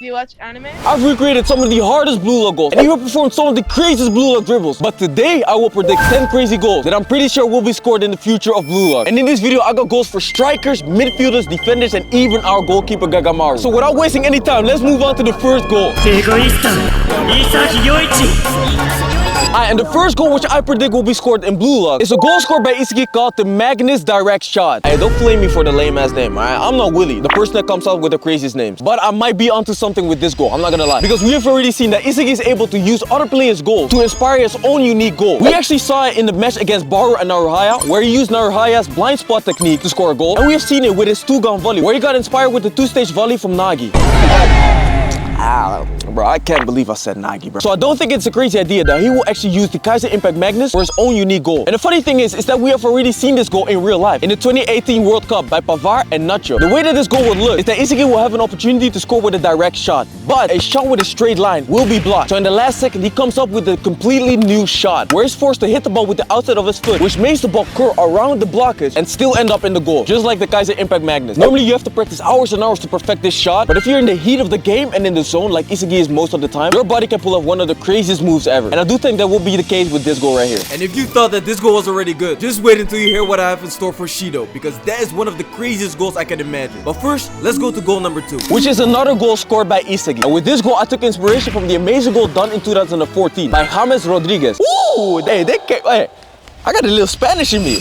Do you watch anime? I've recreated some of the hardest Blue Lock goals and even performed some of the craziest Blue Lock dribbles. But today, I will predict 10 crazy goals that I'm pretty sure will be scored in the future of Blue Lock. And in this video, I got goals for strikers, midfielders, defenders, and even our goalkeeper Gagamaru. So without wasting any time, let's move on to the first goal. And the first goal which I predict will be scored in Blue Lock is a goal scored by Isagi called the Magnus direct shot. Hey, don't flame me for the lame ass name, alright? I'm not Willie, the person that comes out with the craziest names. But I might be onto something with this goal, I'm not gonna lie. Because we have already seen that Isagi is able to use other players' goals to inspire his own unique goal. We actually saw it in the match against Bachira and Naruhaya, where he used Naruhaya's blind spot technique to score a goal. And we have seen it with his two-gun volley, where he got inspired with the two-stage volley from Nagi. Ow. Bro, I can't believe I said Nagi, bro. So I don't think it's a crazy idea that he will actually use the Kaiser Impact Magnus for his own unique goal. And the funny thing is that we have already seen this goal in real life in the 2018 World Cup by Pavar and Nacho. The way that this goal would look is that Isagi will have an opportunity to score with a direct shot, but a shot with a straight line will be blocked. So in the last second, he comes up with a completely new shot, where he's forced to hit the ball with the outside of his foot, which makes the ball curl around the blockage and still end up in the goal, just like the Kaiser Impact Magnus. Normally, you have to practice hours and hours to perfect this shot, but if you're in the heat of the game and in the zone, like Isagi is most of the time, your body can pull off one of the craziest moves ever. And I do think that will be the case with this goal right here. And if you thought that this goal was already good, just wait until you hear what I have in store for Shido, because that is one of the craziest goals I can imagine. But first, let's go to goal number 2, which is another goal scored by Isagi. And with this goal, I took inspiration from the amazing goal done in 2014 by James Rodriguez. Ooh, hey, I got a little Spanish in me.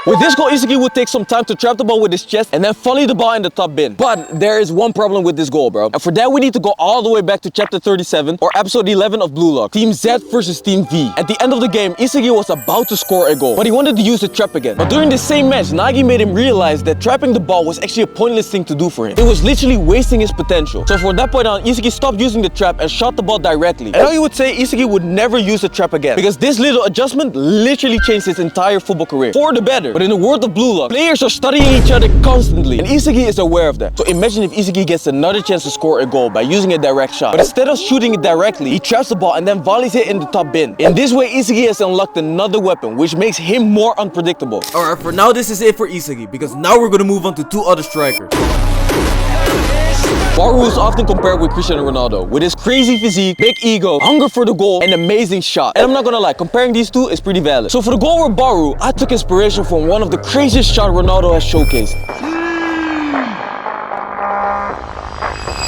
With this goal, Isagi would take some time to trap the ball with his chest and then volley the ball in the top bin. But there is one problem with this goal, bro. And for that, we need to go all the way back to chapter 37 or episode 11 of Blue Lock. Team Z versus Team V. At the end of the game, Isagi was about to score a goal, but he wanted to use the trap again. But during the same match, Nagi made him realize that trapping the ball was actually a pointless thing to do for him. It was literally wasting his potential. So from that point on, Isagi stopped using the trap and shot the ball directly. And now you would say Isagi would never use the trap again, because this little adjustment literally changed his entire football career for the better. But in the world of Blue Lock, players are studying each other constantly, and Isagi is aware of that. So imagine if Isagi gets another chance to score a goal by using a direct shot. But instead of shooting it directly, he traps the ball and then volleys it in the top bin. In this way, Isagi has unlocked another weapon, which makes him more unpredictable. Alright, for now, this is it for Isagi, because now we're gonna move on to 2 other strikers. Baru is often compared with Cristiano Ronaldo, with his crazy physique, big ego, hunger for the goal, and amazing shot. And I'm not gonna lie, comparing these two is pretty valid. So for the goal with Baru, I took inspiration from one of the craziest shots Ronaldo has showcased.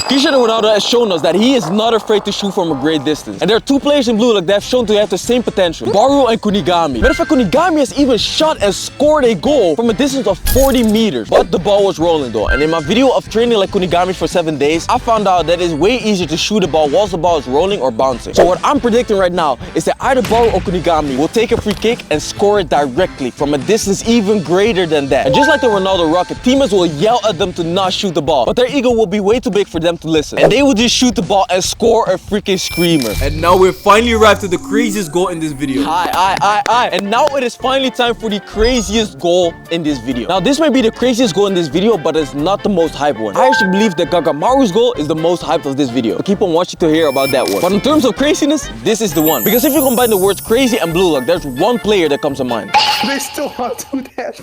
Cristiano Ronaldo has shown us that he is not afraid to shoot from a great distance. And there are 2 players in Blue Lock that have shown to have the same potential, Baru and Kunigami. Matter of fact, Kunigami has even shot and scored a goal from a distance of 40 meters. But the ball was rolling though. And in my video of training like Kunigami for 7 days, I found out that it's way easier to shoot a ball whilst the ball is rolling or bouncing. So what I'm predicting right now is that either Baru or Kunigami will take a free kick and score it directly from a distance even greater than that. And just like the Ronaldo rocket, teammates will yell at them to not shoot the ball, but their ego will be way too big for them to listen. And they will just shoot the ball and score a freaking screamer. And now we've finally arrived to the craziest goal in this video. And now it is finally time for the craziest goal in this video. Now this might be the craziest goal in this video, but it's not the most hyped one. I actually believe that Gagamaru's goal is the most hyped of this video. So keep on watching to hear about that one. But in terms of craziness, this is the one. Because if you combine the words crazy and Blue Lock, there's one player that comes to mind. They still want to do that.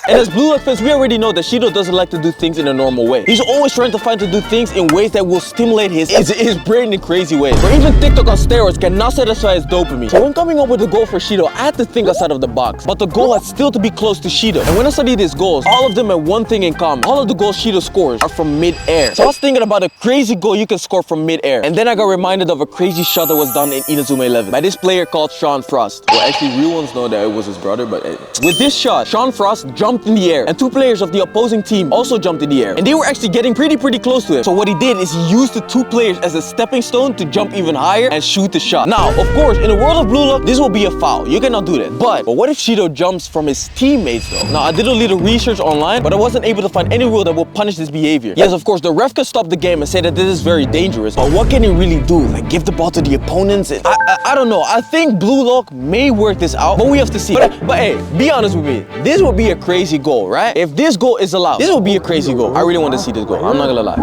And as Blue Lock fans, we already know that Shido doesn't like to do things in a normal way. He's always trying to find to do things in ways that will stimulate his brain in crazy ways. Or even TikTok on steroids cannot satisfy his dopamine. So when coming up with a goal for Shido, I had to think outside of the box. But the goal had still to be close to Shido. And when I studied these goals, all of them have one thing in common. All of the goals Shido scores are from mid-air. So I was thinking about a crazy goal you can score from mid-air. And then I got reminded of a crazy shot that was done in Inazuma 11 by this player called Sean Frost. Well, actually, real ones know that it was his brother, but with this shot, Sean Frost jumped in the air, and 2 players of the opposing team also jumped in the air. And they were actually getting pretty close to him. So what he did is he used the 2 players as a stepping stone to jump even higher and shoot the shot. Now, of course, in the world of Blue Lock, this will be a foul. You cannot do that. But what if Shido jumps from his teammates though? Now, I did a little research online, but I wasn't able to find any rule that will punish this behavior. Yes, of course, the ref can stop the game and say that this is very dangerous. But what can he really do? Like, give the ball to the opponents? I don't know. I think Blue Lock may work this out, but we have to see. But hey, be honest with me. This would be a crazy goal, right? If this goal is allowed, this will be a crazy goal. I really want to see this goal. I'm not gonna lie.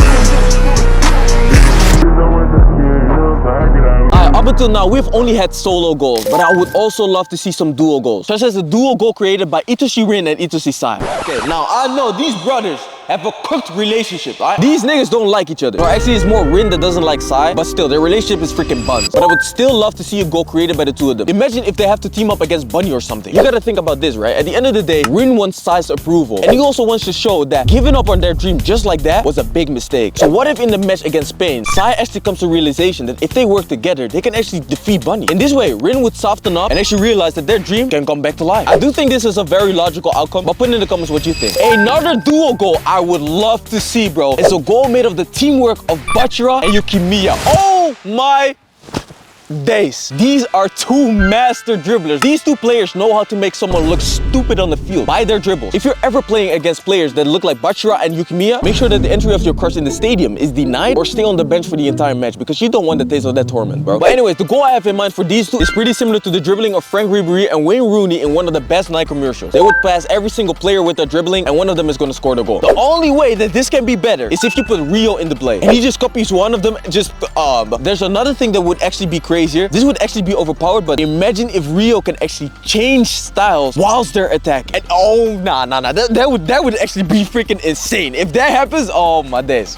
Up until now, we've only had solo goals, but I would also love to see some duo goals, such as the duo goal created by Rin and Sae. Okay, now I know these brothers have a cooked relationship, alright? These niggas don't like each other. Or actually, it's more Rin that doesn't like Sae, but still, their relationship is freaking buns. But I would still love to see a goal created by the two of them. Imagine if they have to team up against Bunny or something. You gotta think about this, right? At the end of the day, Rin wants Sae's approval, and he also wants to show that giving up on their dream just like that was a big mistake. So what if in the match against Spain, Sae actually comes to realization that if they work together, they can actually defeat Bunny. In this way, Rin would soften up and actually realize that their dream can come back to life. I do think this is a very logical outcome, but put in the comments what you think. Another duo goal I would love to see, bro, is a goal made of the teamwork of Bachira and Yukimiya. Oh my days. These are two master dribblers. These two players know how to make someone look stupid on the field by their dribbles. If you're ever playing against players that look like Bachira and Yukimiya, make sure that the entry of your crush in the stadium is denied or stay on the bench for the entire match because you don't want the taste of that torment, bro. But anyways, the goal I have in mind for these two is pretty similar to the dribbling of Frank Ribery and Wayne Rooney in one of the best Nike commercials. They would pass every single player with their dribbling and one of them is going to score the goal. The only way that this can be better is if you put Rio in the play and he just copies one of them and just there's another thing that would actually be crazier. This would actually be overpowered, but imagine if Rio can actually change styles whilst they're attacking. And oh, nah. That would actually be freaking insane. If that happens, oh my days.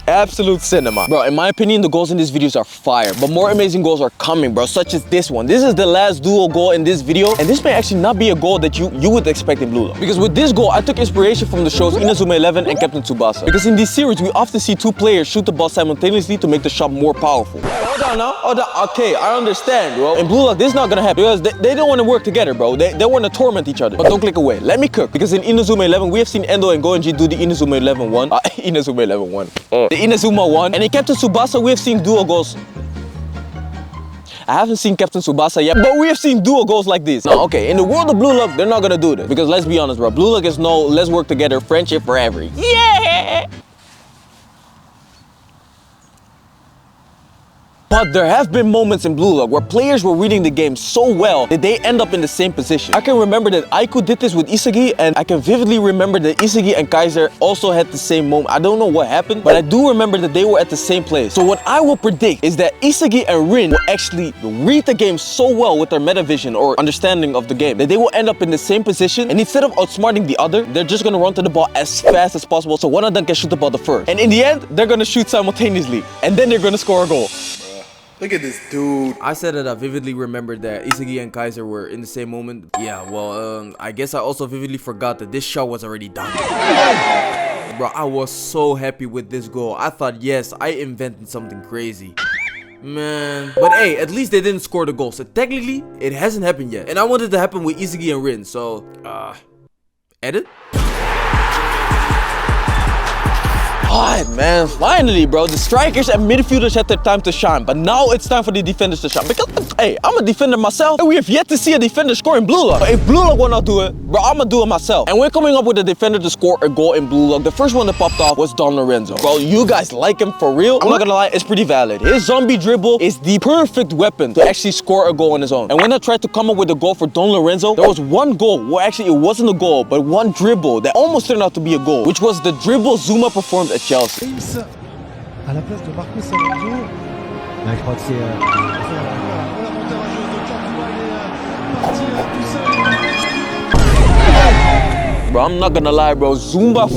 Absolute cinema. Bro, in my opinion, the goals in these videos are fire, but more amazing goals are coming, bro, such as this one. This is the last duo goal in this video, and this may actually not be a goal that you would expect in Blue Lock. Because with this goal, I took inspiration from the shows Inazuma 11 and Captain Tsubasa. Because in this series, we often see two players shoot the ball simultaneously to make the shot more powerful. Hey, hold on now. Hold on. Okay, I understand, bro. In Blue Lock, this is not gonna happen because they don't want to work together, bro. They want to torment each other. But don't click away. Let me cook. Because in Inazuma 11, we have seen Endo and Goenji do the Inazuma 11 1. Inazuma 11 1. The Inazuma 1. And in Captain Tsubasa, we have seen duo goals. I haven't seen Captain Tsubasa yet, but we have seen duo goals like this. Now, okay, in the world of Blue Lock, they're not gonna do this. Because let's be honest, bro. Blue Lock is no let's work together, friendship forever. Yeah! But there have been moments in Blue Lock where players were reading the game so well that they end up in the same position. I can remember that Aiku did this with Isagi, and I can vividly remember that Isagi and Kaiser also had the same moment. I don't know what happened, but I do remember that they were at the same place. So what I will predict is that Isagi and Rin will actually read the game so well with their metavision or understanding of the game that they will end up in the same position, and instead of outsmarting the other, they're just gonna run to the ball as fast as possible so one of them can shoot the ball the first. And in the end, they're gonna shoot simultaneously, and then they're gonna score a goal. Look at this dude. I said that I vividly remembered that Isagi and Kaiser were in the same moment. Yeah, well, I guess I also vividly forgot that this shot was already done. Bro, I was so happy with this goal. I thought, yes, I invented something crazy. Man. But hey, at least they didn't score the goal. So technically, it hasn't happened yet. And I wanted it to happen with Isagi and Rin. So, edit? Alright, man, finally, bro, the strikers and midfielders had their time to shine, but now it's time for the defenders to shine. Because, hey, I'm a defender myself, and we have yet to see a defender score in Blue Lock. But if Blue Lock will not do it, bro, I'm gonna do it myself. And we're coming up with a defender to score a goal in Blue Lock. The first one that popped off was Don Lorenzo. Bro, you guys like him for real? I'm not gonna lie, it's pretty valid. His zombie dribble is the perfect weapon to actually score a goal on his own. And when I tried to come up with a goal for Don Lorenzo, there was one goal, well, actually, it wasn't a goal, but one dribble that almost turned out to be a goal, which was the dribble Zuma performed at Chelsea. À la place de Marcus Alonso. Là, je crois que c'est la montée rageuse de Tammboy est parti tout seul. Bro, I'm not gonna lie, bro. Zumba,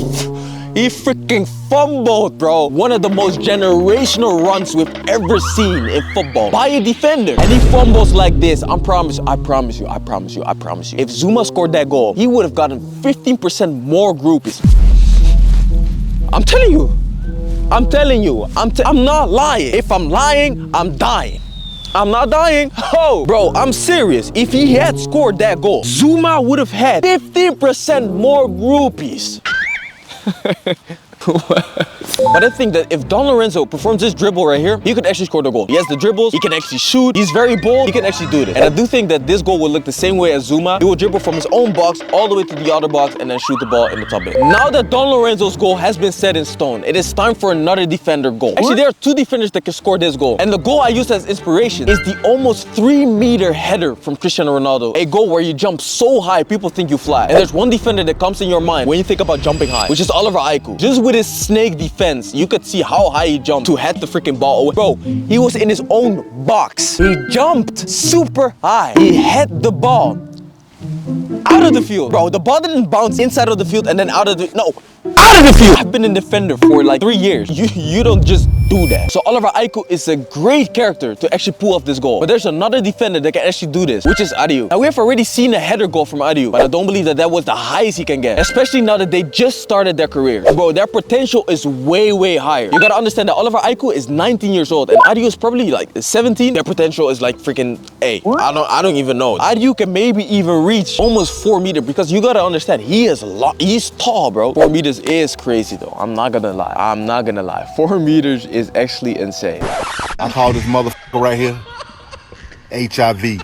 he freaking fumbled, bro. One of the most generational runs we've ever seen in football by a defender. And he fumbles like this. I promise you. If Zuma scored that goal, he would have gotten 15% more groupies. I'm telling you. I'm not lying. If I'm lying, I'm dying. I'm not dying. Oh, bro, I'm serious. If he had scored that goal, Zuma would have had 15% more groupies. But I think that if Don Lorenzo performs this dribble right here, he could actually score the goal. He has the dribbles, he can actually shoot, he's very bold, he can actually do this. And I do think that this goal will look the same way as Zuma. He will dribble from his own box all the way to the other box and then shoot the ball in the top bin. Now that Don Lorenzo's goal has been set in stone, it is time for another defender goal. Actually, there are two defenders that can score this goal. And the goal I used as inspiration is the almost 3-meter header from Cristiano Ronaldo. A goal where you jump so high, people think you fly. And there's one defender that comes in your mind when you think about jumping high, which is Oliver Aiku. Just with with his snake defense. You could see how high he jumped to head the freaking ball away. Bro, he was in his own box. He jumped super high. He hit the ball out of the field. Bro, the ball didn't bounce inside of the field and then out of the, no, out of the field. I've been a defender for like 3 years. You don't just do that. So Oliver Aiku is a great character to actually pull off this goal. But there's another defender that can actually do this, which is Ariu. Now we have already seen a header goal from Ariu, but I don't believe that that was the highest he can get, especially now that they just started their career. Bro, their potential is way higher. You gotta understand that Oliver Aiku is 19 years old and Ariu is probably like 17. Their potential is like freaking A. I don't even know. Ariu can maybe even reach almost 4 meters because you gotta understand he is he's tall, bro. 4 meters is crazy though. I'm not gonna lie. 4 meters is actually insane. I call this motherfucker right here HIV.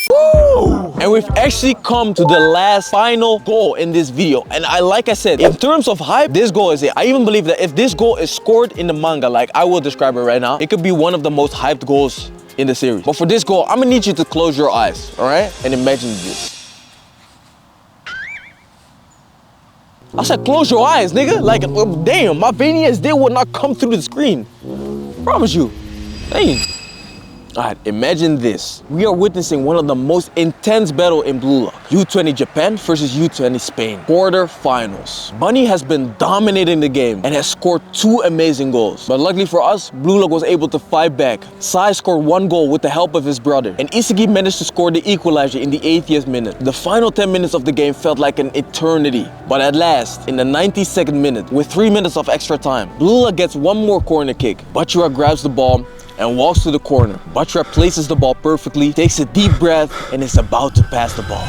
Woo! And we've actually come to the last final goal in this video. And like I said, in terms of hype, this goal is it. I even believe that if this goal is scored in the manga, like I will describe it right now, it could be one of the most hyped goals in the series. But for this goal, I'm gonna need you to close your eyes, all right? And imagine this. I said close your eyes, nigga. Like, damn, my veiny ass day would not come through the screen. Promise you. Dang. Alright, imagine this. We are witnessing one of the most intense battles in Blue Lock. U20 Japan versus U20 Spain. Quarter-finals. Bunny has been dominating the game and has scored 2 amazing goals. But luckily for us, Blue Lock was able to fight back. Sae scored 1 goal with the help of his brother. And Isagi managed to score the equalizer in the 80th minute. The final 10 minutes of the game felt like an eternity. But at last, in the 92nd minute, with 3 minutes of extra time, Blue Lock gets 1 more corner kick. Bachira grabs the ball and walks to the corner. Bachira places the ball perfectly, takes a deep breath, and is about to pass the ball.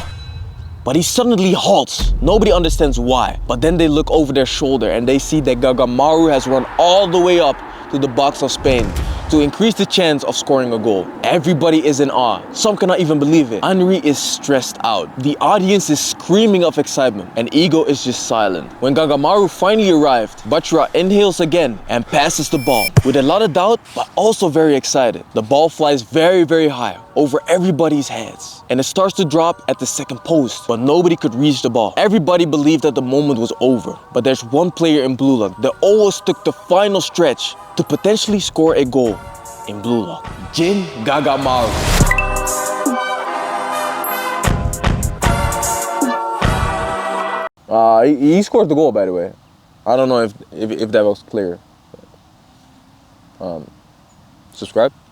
But he suddenly halts. Nobody understands why. But then they look over their shoulder and they see that Gagamaru has run all the way up to the box of Spain to increase the chance of scoring a goal. Everybody is in awe. Some cannot even believe it. Henry is stressed out. The audience is screaming of excitement and Ego is just silent. When Gagamaru finally arrived, Bachira inhales again and passes the ball with a lot of doubt, but also very excited. The ball flies very high over everybody's heads and it starts to drop at the second post, but nobody could reach the ball. Everybody believed that the moment was over, but there's one player in Blue Lock that always took the final stretch to potentially score a goal in Blue Lock. Jin Gagamaru. He scored the goal, by the way. I don't know if that was clear. Subscribe.